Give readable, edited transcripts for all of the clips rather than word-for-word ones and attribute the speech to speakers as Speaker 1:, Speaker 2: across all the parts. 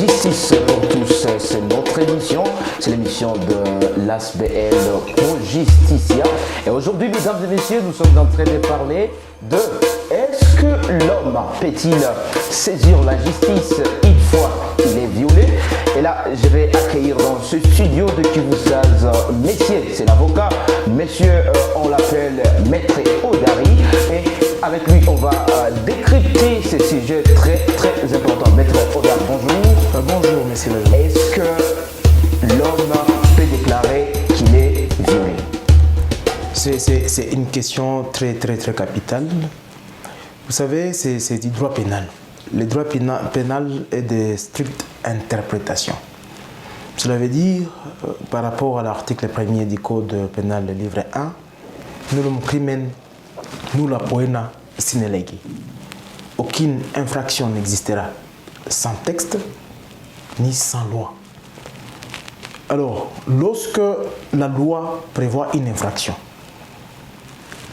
Speaker 1: Justice pour tous, c'est notre émission, c'est l'émission de l'ASBL Pro Justicia. Et aujourd'hui, mesdames et messieurs, nous sommes en train de parler de est-ce que l'homme peut-il saisir la justice une fois qu'il est violé? Et là, je vais accueillir dans ce studio de Kivouzaz, messieurs, c'est l'avocat, monsieur, on l'appelle Maître Odari. Et avec lui, on va décrypter ces sujets très très importants. Maître Odari, bonjour.
Speaker 2: Bonjour, monsieur le juge.
Speaker 1: Est-ce que l'homme peut déclarer qu'il est violé?
Speaker 2: C'est une question très capitale. Vous savez, c'est du droit pénal. Le droit pénal est de stricte interprétation. Cela veut dire, par rapport à l'article 1er du Code pénal, le livre 1, nullum crimen nulla poena sine lege. Aucune infraction n'existera sans texte ni sans loi. Alors, lorsque la loi prévoit une infraction,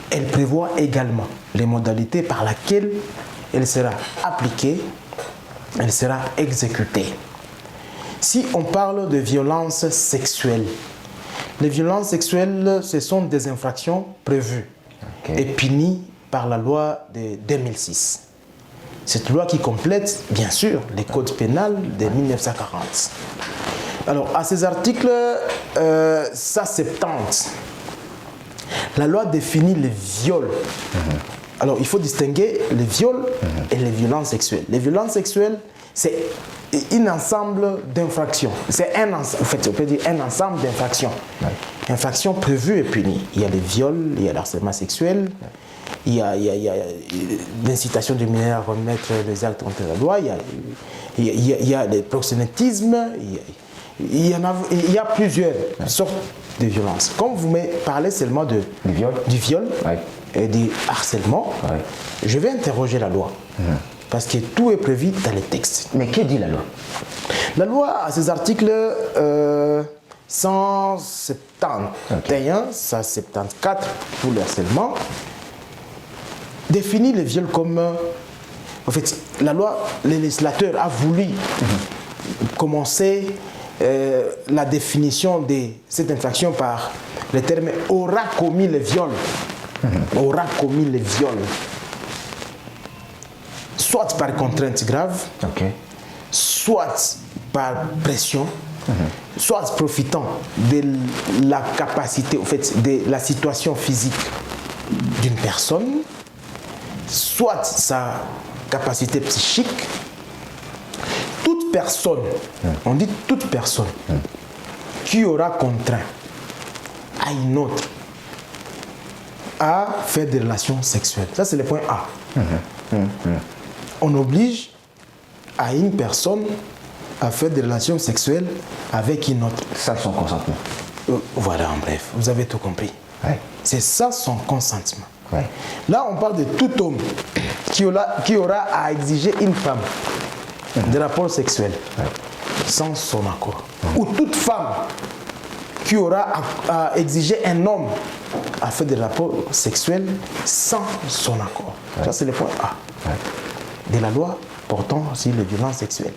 Speaker 2: elle prévoit également les modalités par lesquelles elle sera appliquée, elle sera exécutée. Si on parle de violences sexuelles, les violences sexuelles, ce sont des infractions prévues et punies par la loi de 2006. Cette loi qui complète, bien sûr, les codes pénals de 1940. Alors, à ces articles 170, la loi définit les viols. Alors, il faut distinguer les viols et les violences sexuelles. Les violences sexuelles, c'est un ensemble d'infractions. C'est en fait, on peut dire un ensemble d'infractions. Infractions prévues et punies. Il y a les viols, il y a l'harcèlement sexuel, il y a l'incitation du mineur à remettre les actes contre la loi, il y a le proxénétisme, il y a plusieurs sortes de violences. Comme vous me parlez seulement du viol et du harcèlement, je vais interroger la loi. Parce que tout est prévu dans les textes.
Speaker 1: Mais que dit la loi?
Speaker 2: La loi, à ses articles 171, 174 pour le harcèlement, définit le viol comme... En fait, la loi, le législateur a voulu commencer la définition de cette infraction par le terme « aura commis le viol ». Aura commis le viol. Soit par contrainte grave, soit par pression, soit profitant de la capacité, en fait, de la situation physique d'une personne, soit sa capacité psychique. Toute personne, on dit toute personne, qui aura contraint à une autre à faire des relations sexuelles. Ça, c'est le point A. On oblige à une personne à faire des relations sexuelles avec une autre.
Speaker 1: Sans son consentement.
Speaker 2: Voilà, en bref, vous avez tout compris. C'est ça son consentement. Là, on parle de tout homme qui aura à exiger une femme des rapports sexuels sans son accord. Ou toute femme qui aura à exiger un homme à faire des rapports sexuels sans son accord. Ça, c'est le point A de la loi portant sur les violences sexuelles.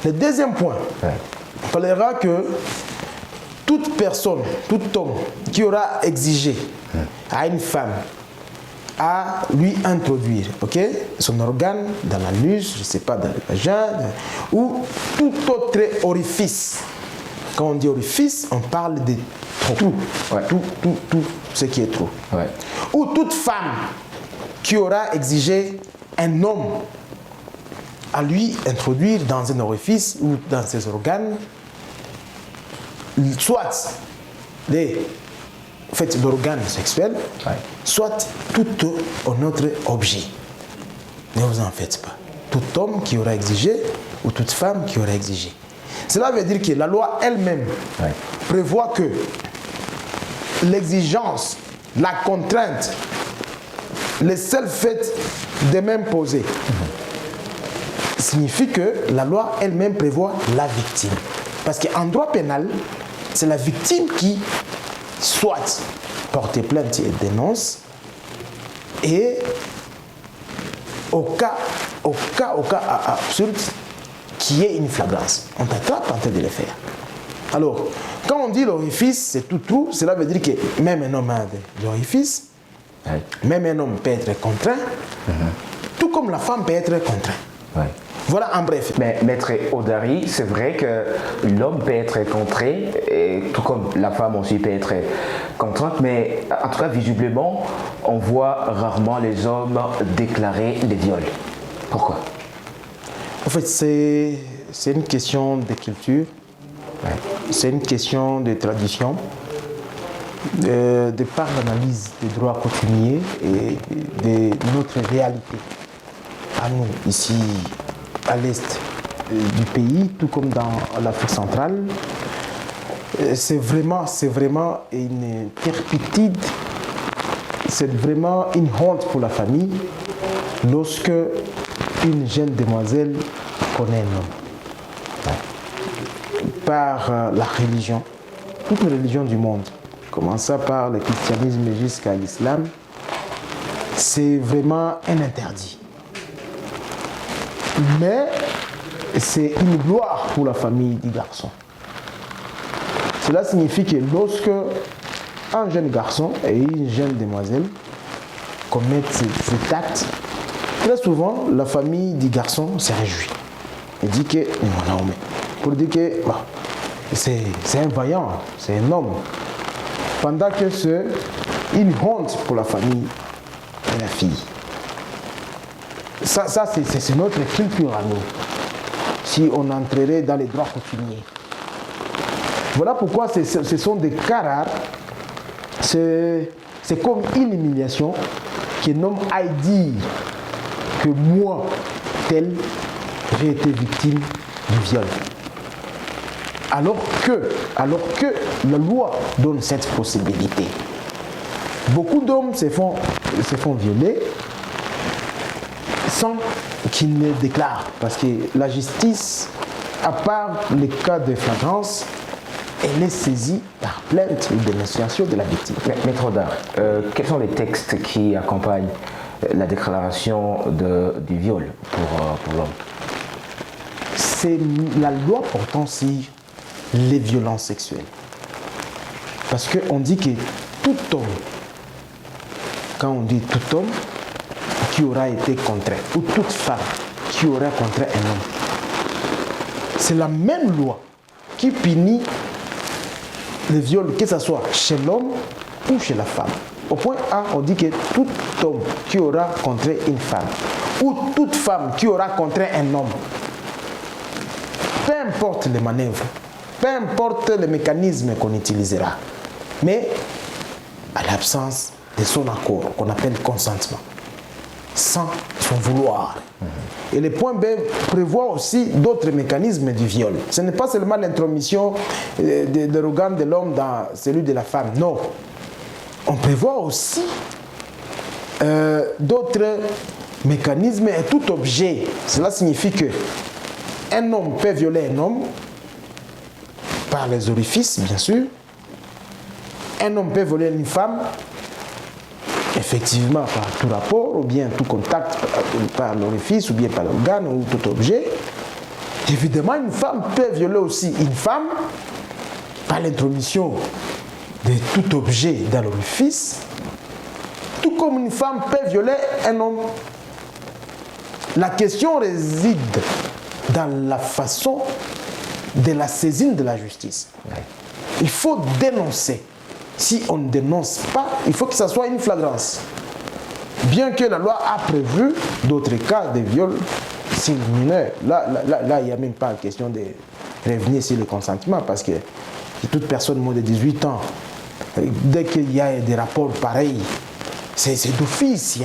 Speaker 2: Le deuxième point, on parlera que toute personne, tout homme qui aura exigé à une femme à lui introduire son organe dans l'anus, je ne sais pas, dans le vagin, ou tout autre orifice. Quand on dit orifice, on parle de tout. Tout ce qui est trop. Ou toute femme qui aura exigé un homme à lui introduire dans un orifice ou dans ses organes, soit l'organe sexuel, soit tout un autre objet. Ne vous en faites pas. Tout homme qui aura exigé ou toute femme qui aura exigé. Cela veut dire que la loi elle-même prévoit que l'exigence, la contrainte, le seul fait de m'imposer signifie que la loi elle-même prévoit la victime. Parce qu'en droit pénal, c'est la victime qui soit porte plainte et dénonce, et au cas absurde, qu'il y ait une flagrance. On t'attrape en train de le faire. Alors, quand on dit l'orifice, c'est tout trou, cela veut dire que même un homme a des orifices, même un homme peut être contraint, tout comme la femme peut être contrainte. Voilà en bref.
Speaker 1: Mais Maître Odari, c'est vrai que l'homme peut être contraint, et tout comme la femme aussi peut être contrainte, mais en tout cas, visiblement, on voit rarement les hommes déclarer les viols. Pourquoi?
Speaker 2: En fait, c'est une question de culture, c'est une question de tradition, de par l'analyse des droits coutumiers et de notre réalité à nous, ici, à l'est du pays, tout comme dans l'Afrique centrale. C'est vraiment une turpitude, c'est vraiment une honte pour la famille lorsque une jeune demoiselle connaît un homme. Par la religion, toutes les religions du monde, commençant par le christianisme jusqu'à l'islam, c'est vraiment un interdit. Mais c'est une gloire pour la famille du garçon. Cela signifie que lorsque un jeune garçon et une jeune demoiselle commettent cet acte, très souvent la famille du garçon se réjouit. Il dit que, pour dire que c'est un vaillant, c'est un homme. Pendant que c'est une honte pour la famille et la fille. Ça c'est notre culture à nous, si on entrerait dans les droits coutumiers. Voilà pourquoi ce sont des cas rares. C'est comme une humiliation qu'un homme aille dire que moi, tel, j'ai été victime du viol. Alors que la loi donne cette possibilité. Beaucoup d'hommes se font violer sans qu'ils ne déclarent. Parce que la justice, à part les cas de flagrance, elle est saisie par plainte ou dénonciation de la victime.
Speaker 1: Maître Odar, quels sont les textes qui accompagnent la déclaration du viol pour l'homme?
Speaker 2: C'est la loi portant sur les violences sexuelles. Parce qu'on dit que tout homme, quand on dit tout homme, qui aura été contraint, ou toute femme qui aura contraint un homme, c'est la même loi qui punit le viol, que ce soit chez l'homme ou chez la femme. Au point A, on dit que tout homme qui aura contraint une femme, ou toute femme qui aura contraint un homme, peu importe les manœuvres, peu importe le mécanisme qu'on utilisera, mais à l'absence de son accord, qu'on appelle consentement, sans son vouloir. Et le point B prévoit aussi d'autres mécanismes du viol. Ce n'est pas seulement l'intromission de l'organe de l'homme dans celui de la femme, non. On prévoit aussi d'autres mécanismes et tout objet. Cela signifie que un homme peut violer un homme par les orifices, bien sûr. Un homme peut violer une femme effectivement par tout rapport, ou bien tout contact par l'orifice, ou bien par l'organe, ou tout objet. Évidemment, une femme peut violer aussi une femme par l'intromission de tout objet dans l'orifice, tout comme une femme peut violer un homme. La question réside dans la façon de la saisine de la justice. Il faut dénoncer. Si on ne dénonce pas, il faut que ça soit une flagrance. Bien que la loi a prévu d'autres cas de viol sur mineur. Là, il n'y a même pas question de revenir sur le consentement, parce que toute personne moins de 18 ans, dès qu'il y a des rapports pareils, c'est d'office,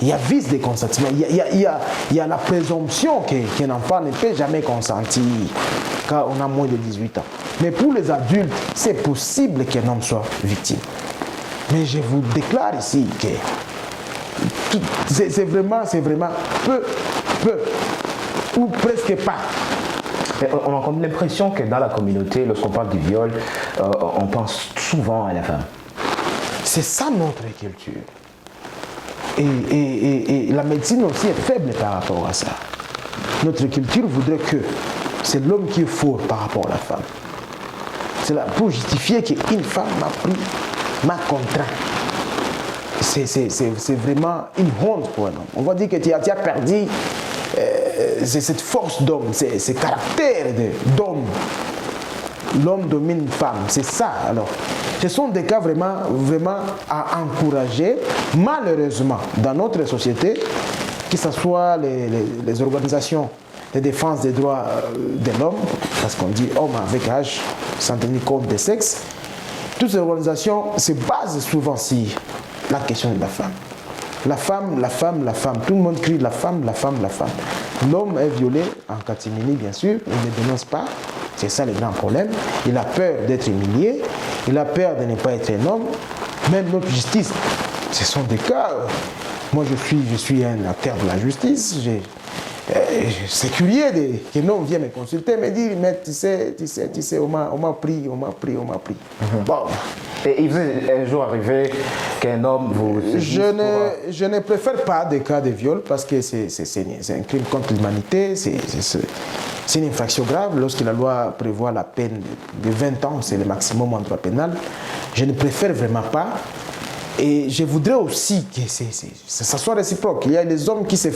Speaker 2: il y a vice de consentement. Il y a la présomption qu'un enfant ne peut jamais consentir quand on a moins de 18 ans. Mais pour les adultes, c'est possible qu'un homme soit victime. Mais je vous déclare ici que c'est vraiment peu, ou presque pas.
Speaker 1: On a comme l'impression que dans la communauté, lorsqu'on parle du viol, on pense souvent à la femme.
Speaker 2: C'est ça notre culture. Et la médecine aussi est faible par rapport à ça. notre culture voudrait que c'est l'homme qui est fort par rapport à la femme. C'est là pour justifier qu'une femme m'a pris, m'a contraint. C'est vraiment une honte pour un homme. On va dire que tu as perdu cette force d'homme, ce caractère d'homme. L'homme domine une femme, c'est ça alors. Ce sont des cas vraiment à encourager. Malheureusement, dans notre société, que ce soit les organisations de défense des droits de l'homme, parce qu'on dit homme avec H, sans tenir compte des sexes, toutes ces organisations se basent souvent sur la question de la femme. La femme, la femme, la femme. Tout le monde crie la femme, la femme, la femme. L'homme est violé en catimini, bien sûr, il ne dénonce pas. C'est ça le grand problème. Il a peur d'être humilié, il a peur de ne pas être un homme. Même notre justice, ce sont des cas. Moi, je suis un acteur de la justice. C'est curieux qu'un homme vienne me consulter et me dire, mais tu sais, on m'a pris. Bon.
Speaker 1: Et il vous est un jour arrivé qu'un homme vous...
Speaker 2: Je ne préfère pas des cas de viol parce que c'est un crime contre l'humanité, c'est une infraction grave. Lorsque la loi prévoit la peine de 20 ans, c'est le maximum en droit pénal, je ne préfère vraiment pas. Et je voudrais aussi que ça soit réciproque. Il y a des hommes qui se